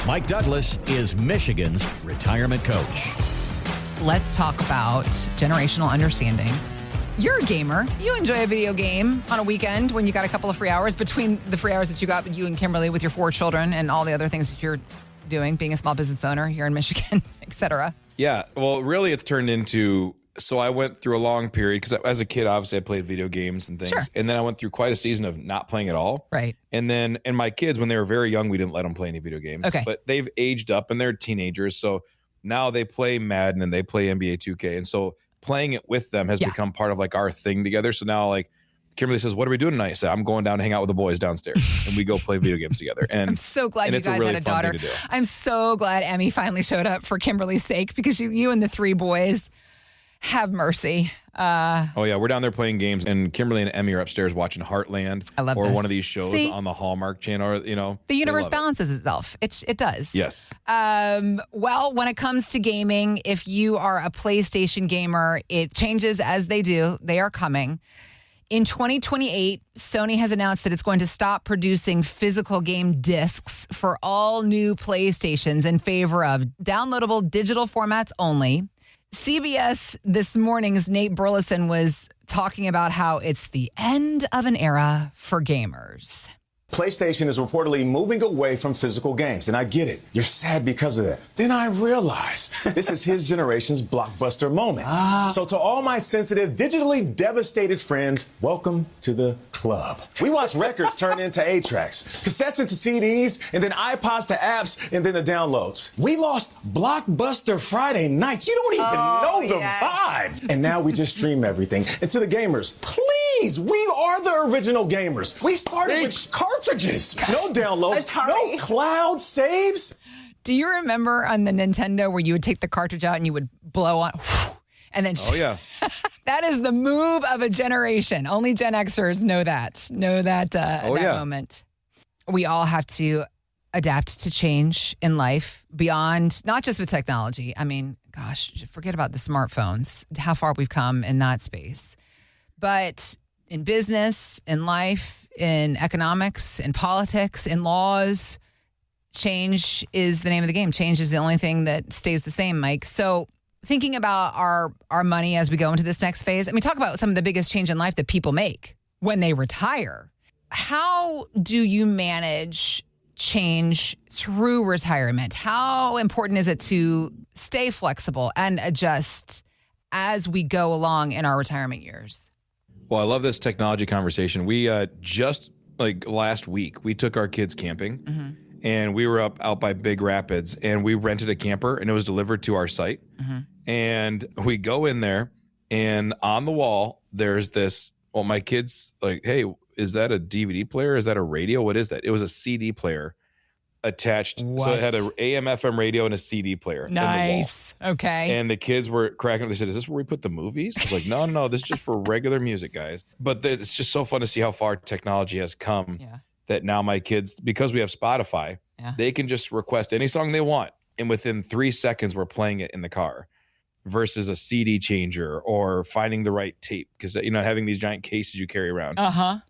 Mike Douglas is Michigan's retirement coach. Let's talk about generational understanding. You're a gamer. You enjoy a video game on a weekend when you got a couple of free hours between the free hours that you got with you and Kimberly with your 4 children and all the other things that you're doing, being a small business owner here in Michigan, et cetera. Yeah. Well, really, it's turned into, so I went through a long period because as a kid, obviously I played video games and things. Sure. And then I went through quite a season of not playing at all. Right. And my kids, when they were very young, we didn't let them play any video games. Okay. But they've aged up and they're teenagers. So now they play Madden and they play NBA 2K. And so playing it with them has become part of like our thing together. So now like Kimberly says, what are we doing tonight? I said, I'm going down to hang out with the boys downstairs and we go play video games together. And I'm so glad you guys really had a daughter. I'm so glad Emmy finally showed up for Kimberly's sake because you and the 3 boys have mercy. Oh yeah, we're down there playing games, and Kimberly and Emmy are upstairs watching Heartland. I love or this. one of these shows on the Hallmark Channel. Or, the universe balances itself. It does. Yes. Well, when it comes to gaming, if you are a PlayStation gamer, it changes as they do. They are coming. In 2028, Sony has announced that it's going to stop producing physical game discs for all new PlayStations in favor of downloadable digital formats only. CBS This Morning's Nate Burleson was talking about how it's the end of an era for gamers. PlayStation is reportedly moving away from physical games, and I get it. You're sad because of that. Then I realize this is his generation's blockbuster moment. So to all my sensitive, digitally devastated friends, welcome to the club. We watch records turn into 8-tracks, cassettes into CDs, and then iPods to apps, and then the downloads. We lost Blockbuster Friday night. You don't even know the vibe. And now we just stream everything. And to the gamers, please, we are the original gamers. We started with cartridges. No downloads, no cloud saves. Do you remember on the Nintendo where you would take the cartridge out and you would blow on, and then that is the move of a generation. Only Gen Xers know that moment. We all have to adapt to change in life beyond, not just with technology. I mean, gosh, forget about the smartphones, how far we've come in that space. But in business, in life, in economics, in politics, in laws, change is the name of the game. Change is the only thing that stays the same, Mike. So thinking about our money as we go into this next phase, I mean, talk about some of the biggest change in life that people make when they retire. How do you manage change through retirement? How important is it to stay flexible and adjust as we go along in our retirement years? Well, I love this technology conversation. We just like last week, we took our kids camping and we were out by Big Rapids and we rented a camper and it was delivered to our site. And we go in there and on the wall, there's this, well, my kids like, hey, is that a DVD player? Is that a radio? What is that? It was a CD player attached. What? So it had an AM, FM radio and a CD player. Nice. Okay. And the kids were cracking up. They said, is this where we put the movies? I was like, no, this is just for regular music, guys. But it's just so fun to see how far technology has come that now my kids, because we have Spotify, they can just request any song they want. And within 3 seconds, we're playing it in the car versus a CD changer or finding the right tape because, having these giant cases you carry around.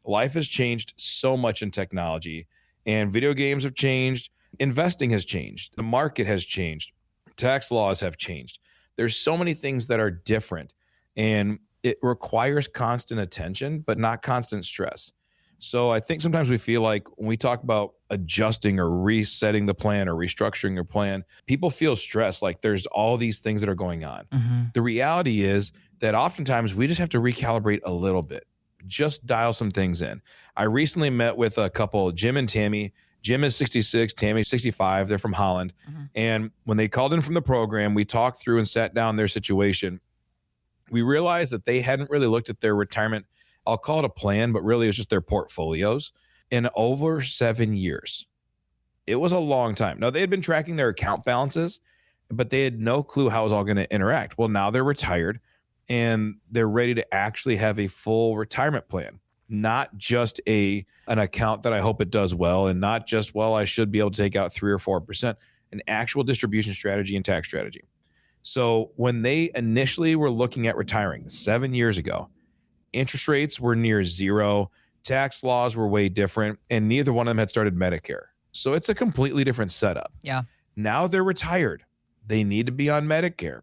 Life has changed so much in technology. And video games have changed. Investing has changed. The market has changed. Tax laws have changed. There's so many things that are different. And it requires constant attention, but not constant stress. So I think sometimes we feel like when we talk about adjusting or resetting the plan or restructuring your plan, people feel stressed like there's all these things that are going on. The reality is that oftentimes we just have to recalibrate a little bit. Just dial some things in. I recently met with a couple, Jim and Tammy. Jim is 66, Tammy's 65. They're from Holland. And when they called in from the program, we talked through and sat down their situation. We realized that they hadn't really looked at their retirement. I'll call it a plan, but really it's just their portfolios in over 7 years. It was a long time. Now, they had been tracking their account balances, but they had no clue how it was all going to interact. Well, now they're retired. And they're ready to actually have a full retirement plan, not just an account that I hope it does well, and not just, well, I should be able to take out 3 or 4%, an actual distribution strategy and tax strategy. So when they initially were looking at retiring 7 years ago, interest rates were near zero, tax laws were way different, and neither one of them had started Medicare. So it's a completely different setup. Yeah. Now they're retired. They need to be on Medicare.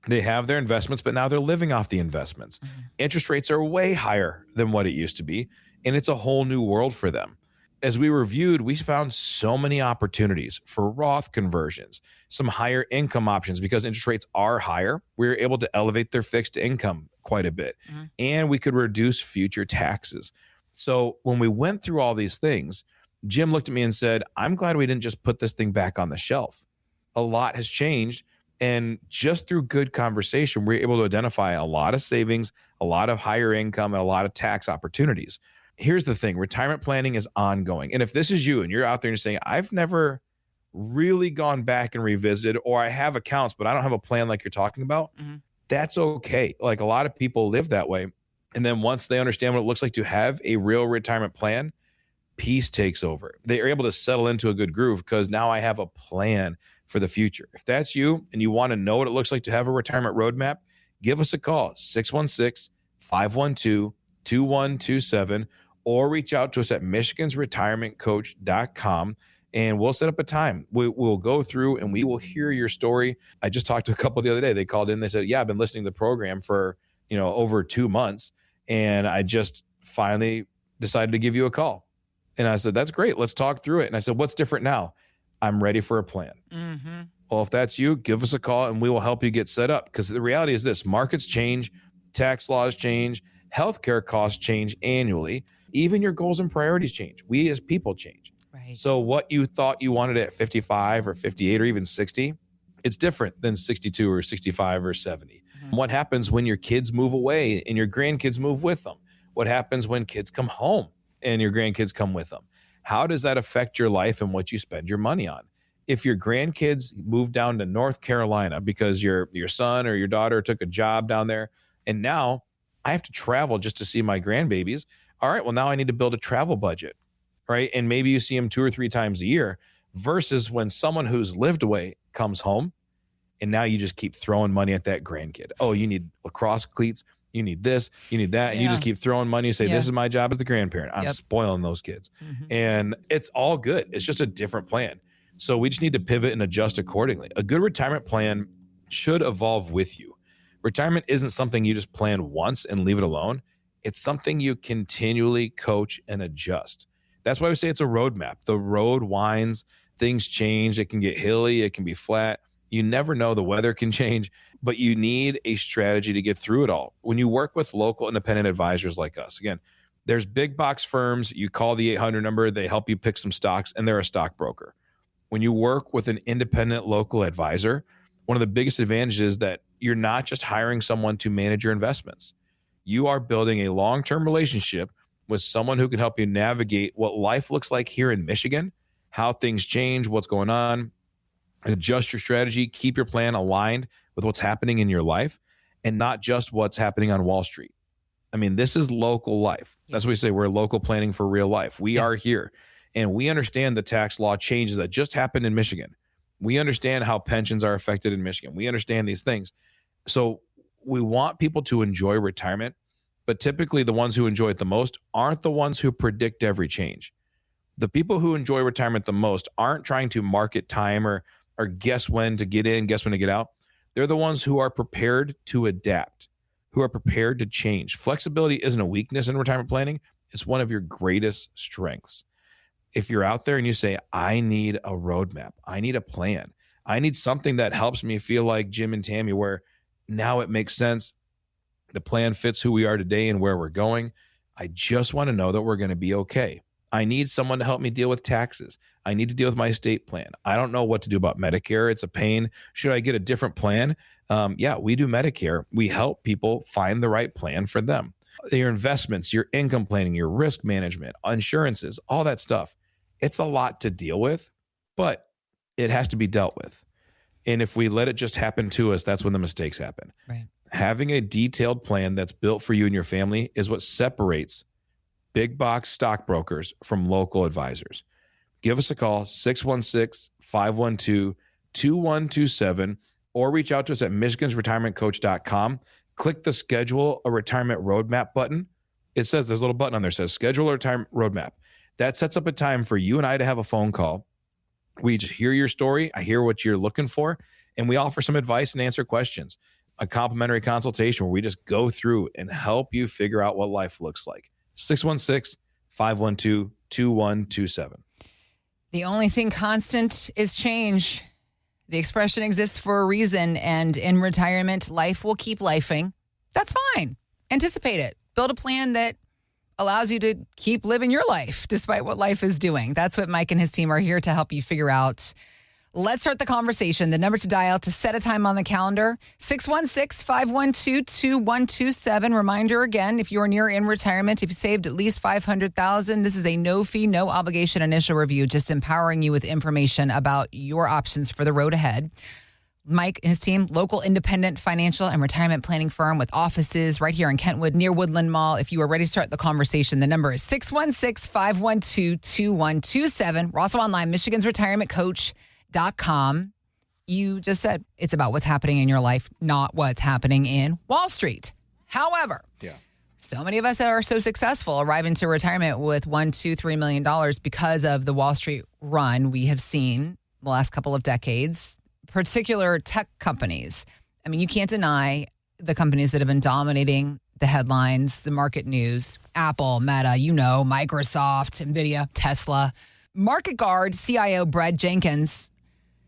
They have their investments, but now they're living off the investments. Interest rates are way higher than what it used to be, and it's a whole new world for them. As we reviewed, we found so many opportunities for Roth conversions, some higher income options because interest rates are higher. We were able to elevate their fixed income quite a bit, and we could reduce future taxes. So when we went through all these things, Jim looked at me and said, I'm glad we didn't just put this thing back on the shelf. A lot has changed. And just through good conversation, we're able to identify a lot of savings, a lot of higher income, and a lot of tax opportunities. Here's the thing. Retirement planning is ongoing. And if this is you and you're out there and you're saying, I've never really gone back and revisited, or I have accounts, but I don't have a plan like you're talking about, that's okay. Like a lot of people live that way. And then once they understand what it looks like to have a real retirement plan, peace takes over. They are able to settle into a good groove because now I have a plan for the future. If that's you and you want to know what it looks like to have a retirement roadmap, give us a call, 616-512-2127, or reach out to us at michigansretirementcoach.com, and we'll set up a time. We'll go through and we will hear your story. I just talked to a couple the other day. They called in. They said, yeah, I've been listening to the program for, over 2 months, and I just finally decided to give you a call. And I said, that's great. Let's talk through it. And I said, what's different now? I'm ready for a plan. Well, if that's you, give us a call and we will help you get set up. Because the reality is this: markets change, tax laws change, healthcare costs change annually. Even your goals and priorities change. We as people change. Right. So what you thought you wanted at 55 or 58 or even 60, it's different than 62 or 65 or 70. What happens when your kids move away and your grandkids move with them? What happens when kids come home and your grandkids come with them? How does that affect your life and what you spend your money on? If your grandkids move down to North Carolina because your son or your daughter took a job down there, and now I have to travel just to see my grandbabies. All right, well, now I need to build a travel budget, right? And maybe you see them 2 or 3 times a year versus when someone who's lived away comes home and now you just keep throwing money at that grandkid. Oh, you need lacrosse cleats. You need this, you need that. And you just keep throwing money and say, this is my job as the grandparent. I'm spoiling those kids. And it's all good. It's just a different plan. So we just need to pivot and adjust accordingly. A good retirement plan should evolve with you. Retirement isn't something you just plan once and leave it alone. It's something you continually coach and adjust. That's why we say it's a roadmap. The road winds, things change. It can get hilly. It can be flat. You never know. The weather can change, but you need a strategy to get through it all. When you work with local independent advisors like us, again, there's big box firms. You call the 800 number, they help you pick some stocks, and they're a stockbroker. When you work with an independent local advisor, one of the biggest advantages is that you're not just hiring someone to manage your investments. You are building a long-term relationship with someone who can help you navigate what life looks like here in Michigan, how things change, what's going on, adjust your strategy, keep your plan aligned with what's happening in your life and not just what's happening on Wall Street. I mean, this is local life. That's what we say. We're local planning for real life. We are here, and we understand the tax law changes that just happened in Michigan. We understand how pensions are affected in Michigan. We understand these things. So we want people to enjoy retirement, but typically the ones who enjoy it the most aren't the ones who predict every change. The people who enjoy retirement the most aren't trying to market time or guess when to get in, guess when to get out. They're the ones who are prepared to adapt, who are prepared to change. Flexibility isn't a weakness in retirement planning. It's one of your greatest strengths. If you're out there and you say, I need a roadmap, I need a plan, I need something that helps me feel like Jim and Tammy, where now it makes sense, the plan fits who we are today and where we're going. I just want to know that we're going to be okay. I need someone to help me deal with taxes. I need to deal with my estate plan. I don't know what to do about Medicare. It's a pain. Should I get a different plan? Yeah, we do Medicare. We help people find the right plan for them. Your investments, your income planning, your risk management, insurances, all that stuff. It's a lot to deal with, but it has to be dealt with. And if we let it just happen to us, that's when the mistakes happen. Right. Having a detailed plan that's built for you and your family is what separates big box stockbrokers from local advisors. Give us a call, 616-512-2127, or reach out to us at michigansretirementcoach.com. Click the schedule a retirement roadmap button. It says there's a little button on there that says schedule a retirement roadmap. that sets up a time for you and I to have a phone call. We just hear your story. I hear what you're looking for. And we offer some advice and answer questions. A complimentary consultation where we just go through and help you figure out what life looks like. 616-512-2127. The only thing constant is change. The expression exists for a reason. And in retirement, life will keep lifing. That's fine. Anticipate it. Build a plan that allows you to keep living your life despite what life is doing. That's what Mike and his team are here to help you figure out. Let's start the conversation. The number to dial to set a time on the calendar, 616-512-2127. Reminder again, if you're near in retirement, if you saved at least $500,000, this is a no fee, no obligation initial review, just empowering you with information about your options for the road ahead. Mike and his team, local independent financial and retirement planning firm with offices right here in Kentwood near Woodland Mall. If you are ready to start the conversation, the number is 616-512-2127. We're also online, michigansretirementcoach.com. You just said it's about what's happening in your life, not what's happening in Wall Street. However, so many of us are so successful arriving to retirement with $1, $2, $3 million because of the Wall Street run we have seen the last couple of decades. Particular tech companies. I mean, you can't deny the companies that have been dominating the headlines, the market news, Apple, Meta, Microsoft, NVIDIA, Tesla. Market Guard CIO Brad Jenkins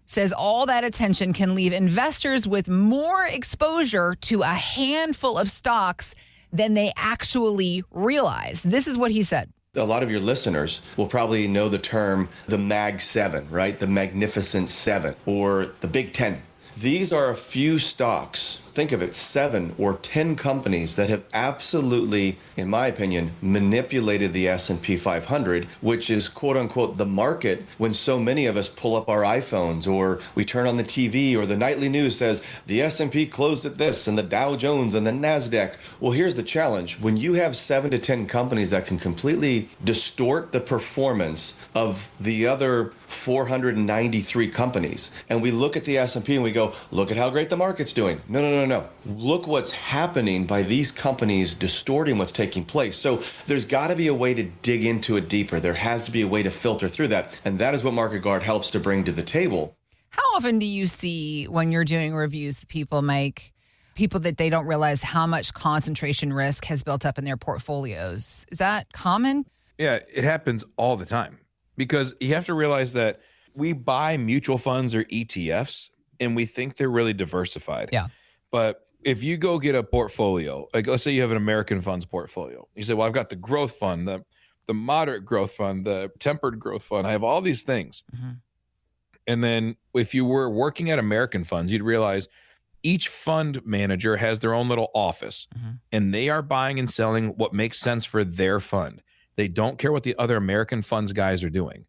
says all that attention can leave investors with more exposure to a handful of stocks than they actually realize. This is what he said. A lot of your listeners will probably know the term the Mag 7, right? The Magnificent 7 or the Big 10. These are a few stocks, think of it, 7 or 10 companies that have absolutely, in my opinion, manipulated the S&P 500, which is quote unquote the market when so many of us pull up our iPhones or we turn on the TV or the nightly news says the S&P closed at this and the Dow Jones and the NASDAQ. Well, here's the challenge. When you have 7 to 10 companies that can completely distort the performance of the other 493 companies, and we look at the S&P and we go, look at how great the market's doing. No. Look what's happening by these companies distorting what's taking place. So there's got to be a way to dig into it deeper. There has to be a way to filter through that. And that is what Market Guard helps to bring to the table. How often do you see when you're doing reviews that people that they don't realize how much concentration risk has built up in their portfolios? Is that common? Yeah, it happens all the time because you have to realize that we buy mutual funds or ETFs and we think they're really diversified. Yeah. But if you go get a portfolio, like let's say you have an American funds portfolio. You say, well, I've got the growth fund, the moderate growth fund, the tempered growth fund. I have all these things. Mm-hmm. And then if you were working at American funds, you'd realize each fund manager has their own little office and they are buying and selling what makes sense for their fund. They don't care what the other American funds guys are doing,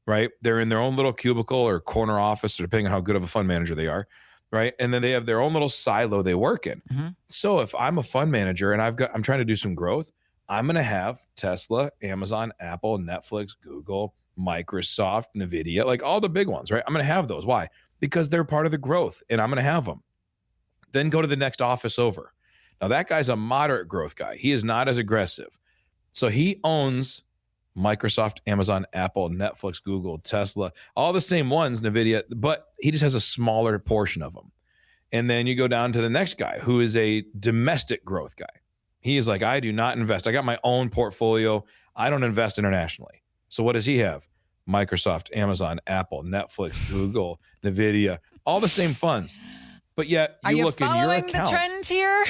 right? They're in their own little cubicle or corner office, or depending on how good of a fund manager they are. Right. And then they have their own little silo they work in. Mm-hmm. So if I'm a fund manager and I'm trying to do some growth, I'm going to have Tesla, Amazon, Apple, Netflix, Google, Microsoft, NVIDIA, like all the big ones, right? I'm going to have those. Why? Because they're part of the growth and I'm going to have them. Then go to the next office over. Now that guy's a moderate growth guy. He is not as aggressive. So he owns Microsoft, Amazon, Apple, Netflix, Google, Tesla, all the same ones, NVIDIA, but he just has a smaller portion of them. And then you go down to the next guy who is a domestic growth guy. He is like, I do not invest. I got my own portfolio. I don't invest internationally. So what does he have? Microsoft, Amazon, Apple, Netflix, Google, NVIDIA, all the same funds. But yet you look in your account. Are you following the trend here?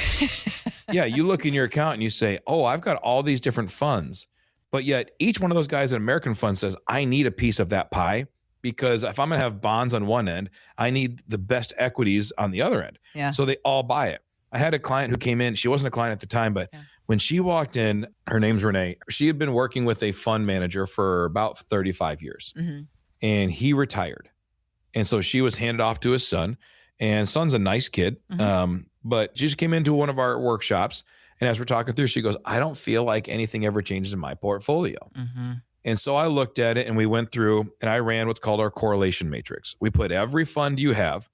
Yeah, you look in your account and you say, oh, I've got all these different funds. But yet each one of those guys in American Fund says, I need a piece of that pie because if I'm going to have bonds on one end, I need the best equities on the other end. Yeah. So they all buy it. I had a client who came in. She wasn't a client at the time, but when she walked in, her name's Renee. She had been working with a fund manager for about 35 years and he retired. And so she was handed off to his son, and son's a nice kid. But she just came into one of our workshops. And as we're talking through, she goes, I don't feel like anything ever changes in my portfolio. And so I looked at it and we went through and I ran what's called our correlation matrix. We put every fund you have,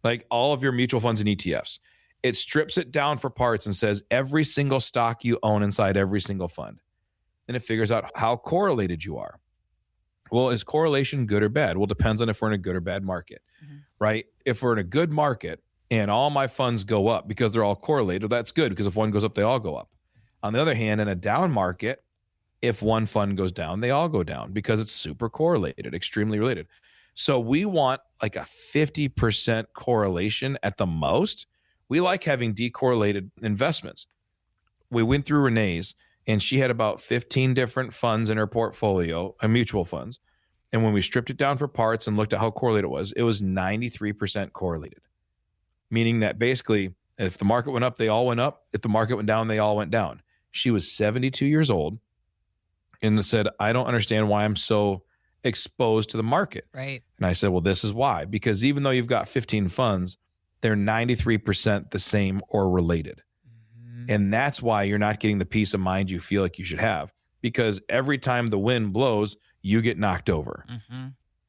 like all of your mutual funds and ETFs. It strips it down for parts and says every single stock you own inside every single fund. then it figures out how correlated you are. Well, is correlation good or bad? Well, it depends on if we're in a good or bad market, right? If we're in a good market and all my funds go up because they're all correlated, well, that's good, because if one goes up, they all go up. On the other hand, in a down market, if one fund goes down, they all go down because it's super correlated, extremely related. So we want like a 50% correlation at the most. We like having decorrelated investments. We went through Renee's, and she had about 15 different funds in her portfolio, mutual funds. And when we stripped it down for parts and looked at how correlated it was 93% correlated. Meaning that basically, if the market went up, they all went up. If the market went down, they all went down. She was 72 years old and said, I don't understand why I'm so exposed to the market. Right. And I said, well, this is why. Because even though you've got 15 funds, they're 93% the same or related. And that's why you're not getting the peace of mind you feel like you should have, because every time the wind blows, you get knocked over.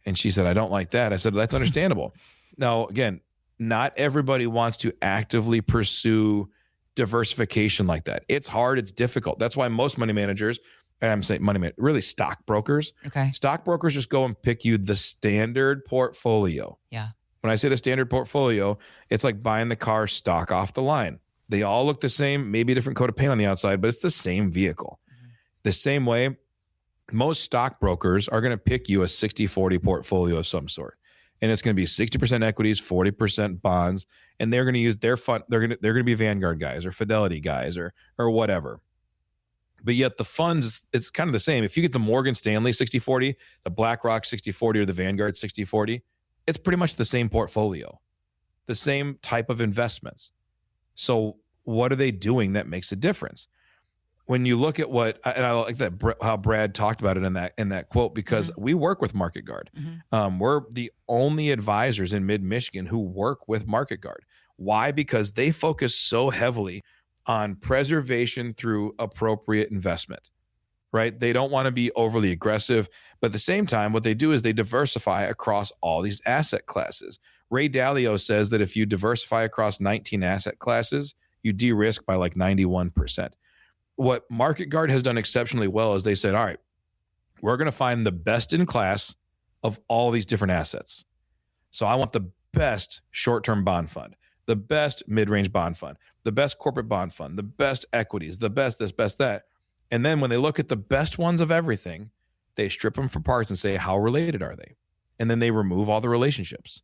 And she said, I don't like that. I said, that's understandable. Now, again, not everybody wants to actively pursue diversification like that. It's hard. It's difficult. That's why most money managers, and I'm saying really stockbrokers. Okay. Stockbrokers just go and pick you the standard portfolio. Yeah. When I say the standard portfolio, it's like buying the car stock off the line. They all look the same, maybe a different coat of paint on the outside, but it's the same vehicle. The same way, most stockbrokers are going to pick you a 60-40 portfolio of some sort. And it's going to be 60% equities, 40% bonds, and they're going to use their fund. They're going to be Vanguard guys or Fidelity guys or whatever. But yet the funds, it's kind of the same. If you get the Morgan Stanley 60-40, the BlackRock 60-40, or the Vanguard 60-40, it's pretty much the same portfolio, the same type of investments. So what are they doing that makes a difference? When you look at what, and I like that how Brad talked about it in that quote, because we work with Market Guard. We're the only advisors in mid-Michigan who work with Market Guard. Why? Because they focus so heavily on preservation through appropriate investment, right? They don't want to be overly aggressive, but at the same time, what they do is they diversify across all these asset classes. Ray Dalio says that if you diversify across 19 asset classes, you de-risk by like 91%. What Market Guard has done exceptionally well is they said, all right, we're going to find the best in class of all these different assets. So I want the best short-term bond fund, the best mid-range bond fund, the best corporate bond fund, the best equities, the best this, best that. And then when they look at the best ones of everything, they strip them for parts and say, how related are they? And then they remove all the relationships.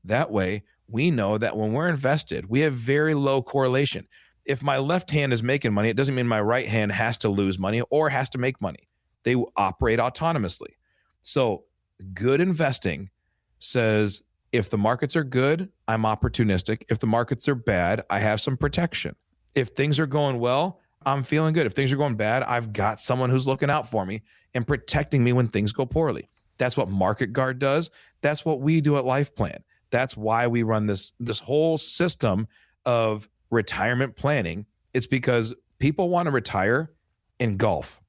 That way, we know that when we're invested, we have very low correlation. If my left hand is making money, it doesn't mean my right hand has to lose money or has to make money. They operate autonomously. So good investing says, if the markets are good, I'm opportunistic. If the markets are bad, I have some protection. If things are going well, I'm feeling good. If things are going bad, I've got someone who's looking out for me and protecting me when things go poorly. That's what Market Guard does. That's what we do at Life Plan. That's why we run this whole system of retirement planning. It's because people want to retire and golf,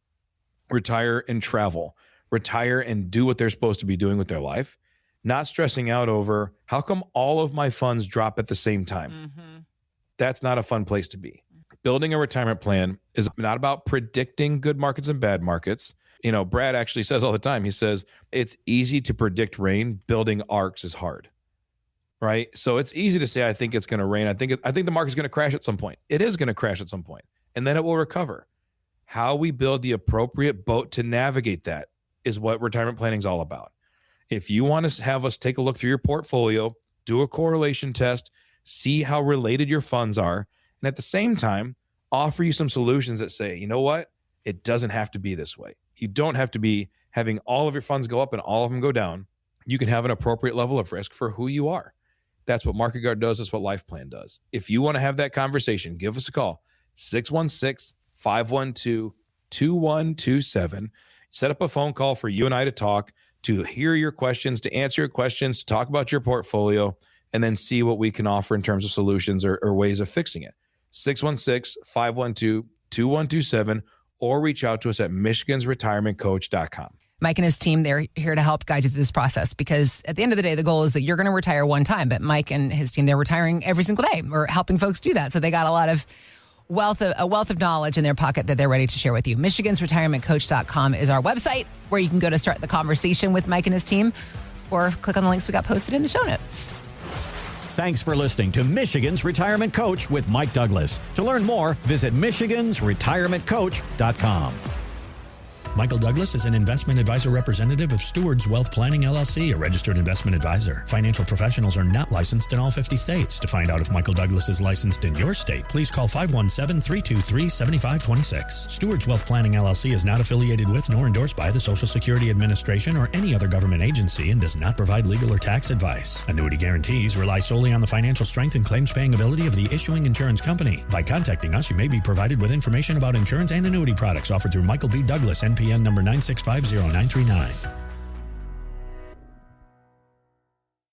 retire and travel, retire and do what they're supposed to be doing with their life, not stressing out over how come all of my funds drop at the same time. That's not a fun place to be. Building a retirement plan is not about predicting good markets and bad markets. You know, Brad actually says all the time, he says, it's easy to predict rain. Building arcs is hard. Right. So it's easy to say, I think it's going to rain. I think the market's going to crash at some point. It is going to crash at some point, and then it will recover. How we build the appropriate boat to navigate that is what retirement planning is all about. If you want to have us take a look through your portfolio, do a correlation test, see how related your funds are, and at the same time, offer you some solutions that say, you know what? It doesn't have to be this way. You don't have to be having all of your funds go up and all of them go down. You can have an appropriate level of risk for who you are. That's what Market Guard does. That's what Life Plan does. If you want to have that conversation, give us a call, 616-512-2127. Set up a phone call for you and I to talk, to hear your questions, to answer your questions, to talk about your portfolio, and then see what we can offer in terms of solutions or ways of fixing it. 616-512-2127, or reach out to us at michigansretirementcoach.com. Mike and his team, they're here to help guide you through this process, because at the end of the day, the goal is that you're going to retire one time. But Mike and his team, they're retiring every single day. We're helping folks do that. So they got a lot of wealth of knowledge in their pocket that they're ready to share with you. MichigansRetirementCoach.com is our website where you can go to start the conversation with Mike and his team, or click on the links we got posted in the show notes. Thanks for listening to Michigan's Retirement Coach with Mike Douglas. To learn more, visit MichigansRetirementCoach.com. Michael Douglas is an investment advisor representative of Stewards Wealth Planning, LLC, a registered investment advisor. Financial professionals are not licensed in all 50 states. To find out if Michael Douglas is licensed in your state, please call 517-323-7526. Stewards Wealth Planning, LLC is not affiliated with nor endorsed by the Social Security Administration or any other government agency and does not provide legal or tax advice. Annuity guarantees rely solely on the financial strength and claims-paying ability of the issuing insurance company. By contacting us, you may be provided with information about insurance and annuity products offered through Michael B. Douglas, NPN number 9650939.